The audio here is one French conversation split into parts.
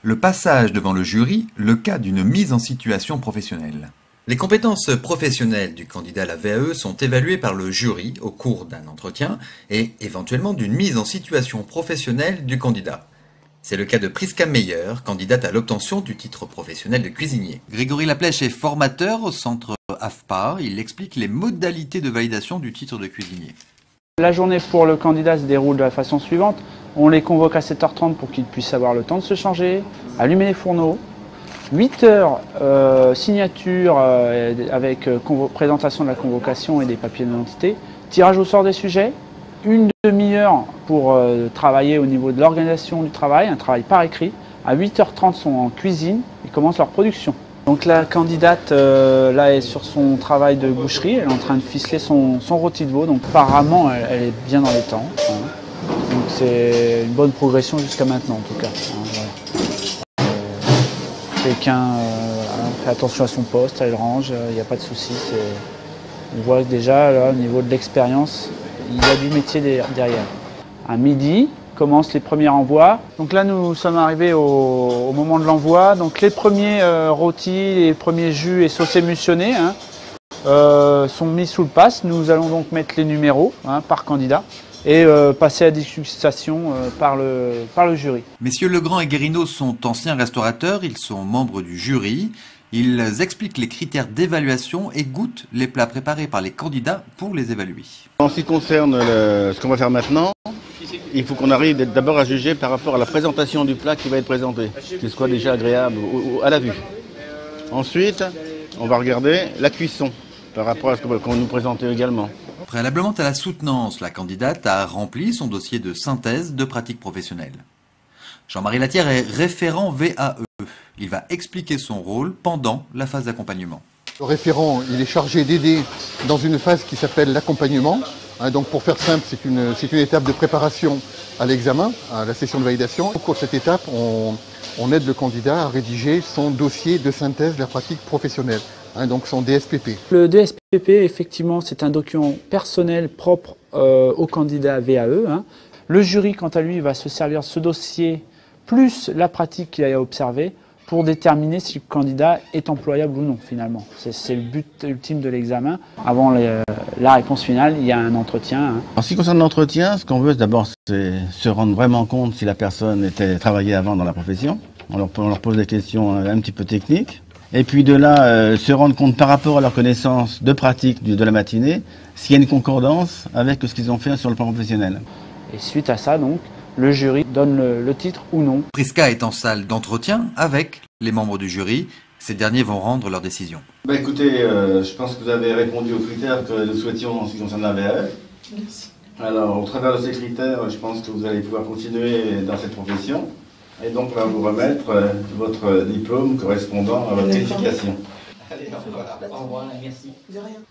Le passage devant le jury, le cas d'une mise en situation professionnelle. Les compétences professionnelles du candidat à la VAE sont évaluées par le jury au cours d'un entretien et éventuellement d'une mise en situation professionnelle du candidat. C'est le cas de Prisca Meyer, candidate à l'obtention du titre professionnel de cuisinier. Grégory Laplèche est formateur au centre AFPA. Il explique les modalités de validation du titre de cuisinier. La journée pour le candidat se déroule de la façon suivante. On les convoque à 7h30 pour qu'ils puissent avoir le temps de se changer, allumer les fourneaux. 8 heures, signature avec présentation de la convocation et des papiers d'identité, tirage au sort des sujets, une demi-heure pour travailler au niveau de l'organisation du travail, un travail par écrit. À 8h30 sont en cuisine et commencent leur production. Donc la candidate là est sur son travail de boucherie, elle est en train de ficeler son rôti de veau, donc apparemment elle est bien dans les temps. Hein. Donc c'est une bonne progression jusqu'à maintenant en tout cas. Hein, voilà. Quelqu'un fait attention à son poste, elle range, il n'y a pas de souci. On voit déjà là, au niveau de l'expérience, il y a du métier derrière. À midi, commencent les premiers envois. Donc là, nous sommes arrivés au moment de l'envoi. Donc les premiers rôtis, les premiers jus et sauces émulsionnés sont mis sous le passe. Nous allons donc mettre les numéros par candidat et passer à dégustation par le jury. Messieurs Legrand et Guérino sont anciens restaurateurs, ils sont membres du jury. Ils expliquent les critères d'évaluation et goûtent les plats préparés par les candidats pour les évaluer. En ce qui concerne ce qu'on va faire maintenant, il faut qu'on arrive d'abord à juger par rapport à la présentation du plat qui va être présenté, qu'il soit déjà agréable à la vue. Ensuite, on va regarder la cuisson par rapport à ce qu'on va nous présenter également. Préalablement à la soutenance, la candidate a rempli son dossier de synthèse de pratique professionnelle. Jean-Marie Latière est référent VAE. Il va expliquer son rôle pendant la phase d'accompagnement. Le référent, il est chargé d'aider dans une phase qui s'appelle l'accompagnement. Donc pour faire simple, c'est une étape de préparation à l'examen, à la session de validation. Au cours de cette étape, on aide le candidat à rédiger son dossier de synthèse de la pratique professionnelle, donc son DSPP. Le DSPP, effectivement, c'est un document personnel propre au candidat VAE. Le jury, quant à lui, va se servir de ce dossier plus la pratique qu'il a observée pour déterminer si le candidat est employable ou non, finalement. C'est le but ultime de l'examen. Avant la réponse finale, il y a un entretien. En ce qui concerne l'entretien, ce qu'on veut d'abord, c'est se rendre vraiment compte si la personne était travaillée avant dans la profession. On leur pose des questions un petit peu techniques. Et puis de là, se rendre compte par rapport à leur connaissance de pratique de la matinée, s'il y a une concordance avec ce qu'ils ont fait sur le plan professionnel. Et suite à ça, donc, le jury donne le titre ou non. Prisca est en salle d'entretien avec les membres du jury. Ces derniers vont rendre leur décision. Écoutez, je pense que vous avez répondu aux critères que nous souhaitions en ce qui concerne la VAE. Merci. Alors, au travers de ces critères, je pense que vous allez pouvoir continuer dans cette profession. Et donc, on va vous remettre votre diplôme correspondant à votre qualification. Allez, au revoir. Au revoir, merci. De rien.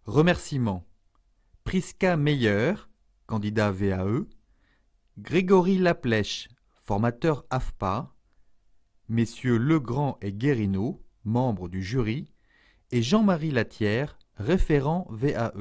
Remerciements. Prisca Meyer, candidat VAE, Grégory Laplèche, formateur AFPA, messieurs Legrand et Guérino, membres du jury, et Jean-Marie Latière, référent VAE.